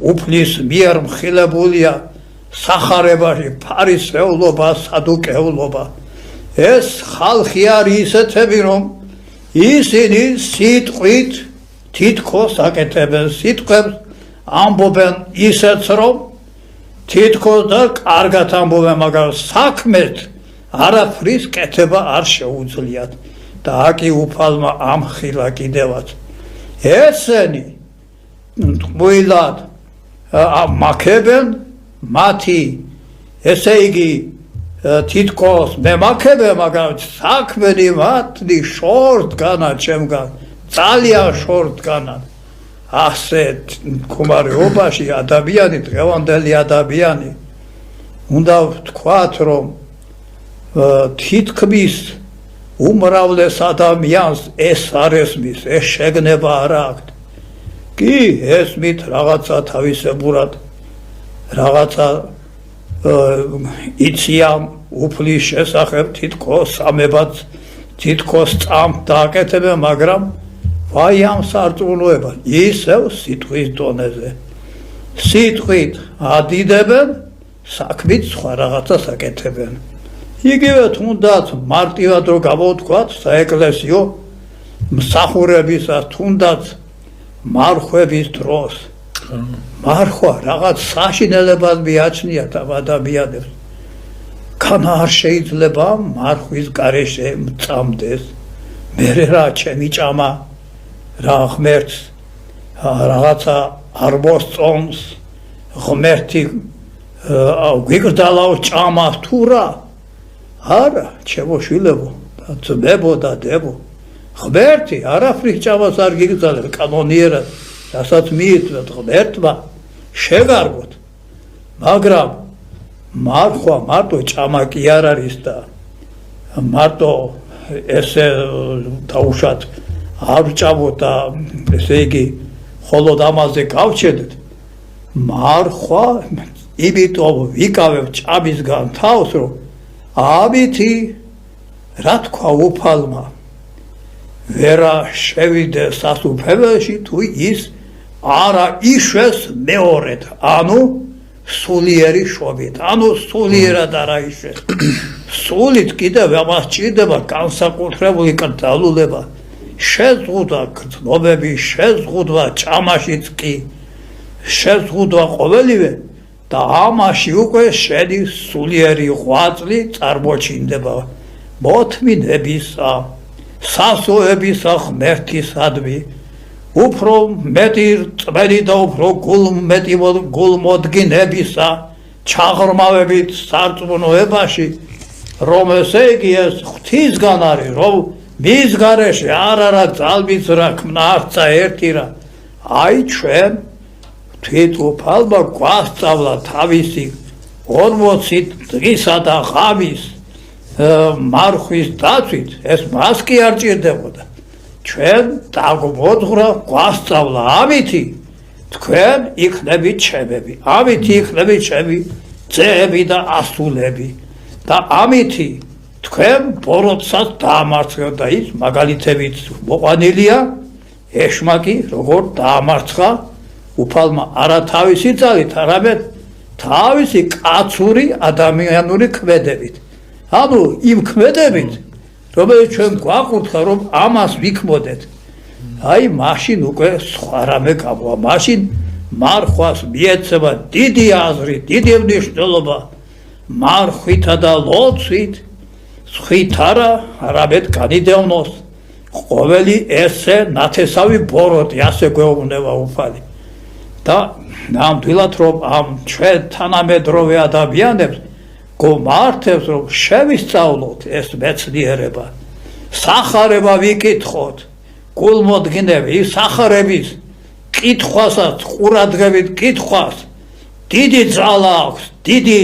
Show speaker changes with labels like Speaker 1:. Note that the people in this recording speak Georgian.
Speaker 1: უფლის მიერ მხილებულია სახარებაში ფარისეულობა, სადუკეულობა. ეს ხალხი არის ისეთები, რომ ისინი სიტყვით თითქოს აკეთებენ, სიტყვებს ამბობენ ისეც, რომ თითქოს და კარგად ამბობენ, მაგრამ საქმეთ არაფრის კეთება არ შეუძლიათ. და აკი უფალმა ამხილა კიდევაც. ესენი ტყუილად მაქებენ მათი, ესე იგი თითქოს მემაქებენ, მაგრამ საქმენი მათი შორტგანად ჩემგან, ძალიან შორტგანად. ასეთ მდგომარეობაში ადამიანი, დღევანდელი ადამიანი უნდა ვთქვათ, რომ თითქმის უმრავლეს ადამიანს ეს არ ესმის, ეს შეგნება არ აქვს. კი ესმით რაღაცა თავისებურად, რაღაცა იციან უფლის შესახებ, თითქოს სამებად, თითქოს წამთ დააკეთებენ, მაგრამ ვაი ამ სარწმუნოებას ისევ სიტყვის დონეზე. სიტყვით ადიდებენ, საქმით სხვა რაღაცას აკეთებენ. იგივე თუნდაც მარტივად რო გამოვთქვათ საეკლესიო მსახურებისას, თუნდაც მარხვების დროს. მარხვა რაღაც საშინელებას მიაჩნიათ ამ ადამიანებს. ქანა არ შეიძლება მარხვის გარეშე მწამდეს. მერე რა ჩემი ჭამა რა ღმერთს რაღაცა არ მოსწონს, ღმერთი გვიგრძალავს ჭამას თუ რა. არა, ჩემო შვილებო, ძმებო და დებო, ღმერთი არაფრის ჭამას არ გიგრძალებს კანონიერად, რასაც მიიწვევთ ღმერთმა შეგარგოთ. მაგრამ მარხვა მარტო ჭამა კი არ არის და მარტო ესე დაუშვათ არ ჭამოთ და ესე იგი ხოლოდ ამაზე გავჩერდეთ. მარხვა იმიტომ ვიკავებ ჭამისგან თავს, რომ ამითი რა თქვა უფალმა ვერა შევიდეს სასუფეველში თუ ის არა იშვეს მეორედ, ანუ სულიერი შობით, ანუ სულიერად არა იშვეს. სულით კიდევ ამას ჭირდება განსაკუთრებული კრძალულება, შეზღუდვა გრძნობები, შეზღუდვა ჭამაშიც კი, შეზღუდვა ყოველივე და ამაში უკვე შედის სულიერი ღვაწლი წარმოჩინდება მოთმინებისა, სასოებისა ღმერთისადმი, უფრო მეტი წმენი და უფრო გულმოდგინებისა ჩაღრმავებით სარწმუნოებაში, რომ ესე იგი ეს ღვთისგან არის, რომ მის გარეშე არ არა ძალმის რა, ქმნა არცა ერთი რა. აი ჩვენ თვითუფალმა გვასწავლა თავისი 40 დღისა და ღამის მარხვის დაცვით, ეს მას კი არ ჭირდებოდა. ჩვენ დაგვმოძღვრა, გვასწავლა, ამითი თქვენ იქნებით ჩემები, ამითი იქნებით ჩემი ძეები და ასულები და ამითი თქვენ ბოროტსაც დაამარცხეთ და ის მაგალითებით მოყვანილია ეშმაკი როგორ დაამარცხა უფალმა არა თავისი ძალით, არამედ თავისი კაცური ადამიანური ქმედებით. ანუ იმ ქმედებით, რომელიც ჩვენ გვაყურთხა, რომ ამას ვიქმოდეთ. აი მაშინ უკვე სხვა რამე გამოვა. მაშინ მარხვას მიეცემა დიდი აზრი, დიდი მნიშვნელობა. მარხვითა და ლოცვით, სხვით არა, არამედ განიდევნოს ყოველი ესე ნათესავი ბოროტი, ასე გვეუბნება უფალი. და ნამდვილად რომ ამ ჩვენ თანამედროვე ადამიანებს გომართებს, რომ შევისწავლოთ ეს მეცნიერება, სახარება ვიკითხოთ, გულმოდგინები, სახარების კითხვასაც, ყურადღებით კითხვას დიდი ძალა აქვს, დიდი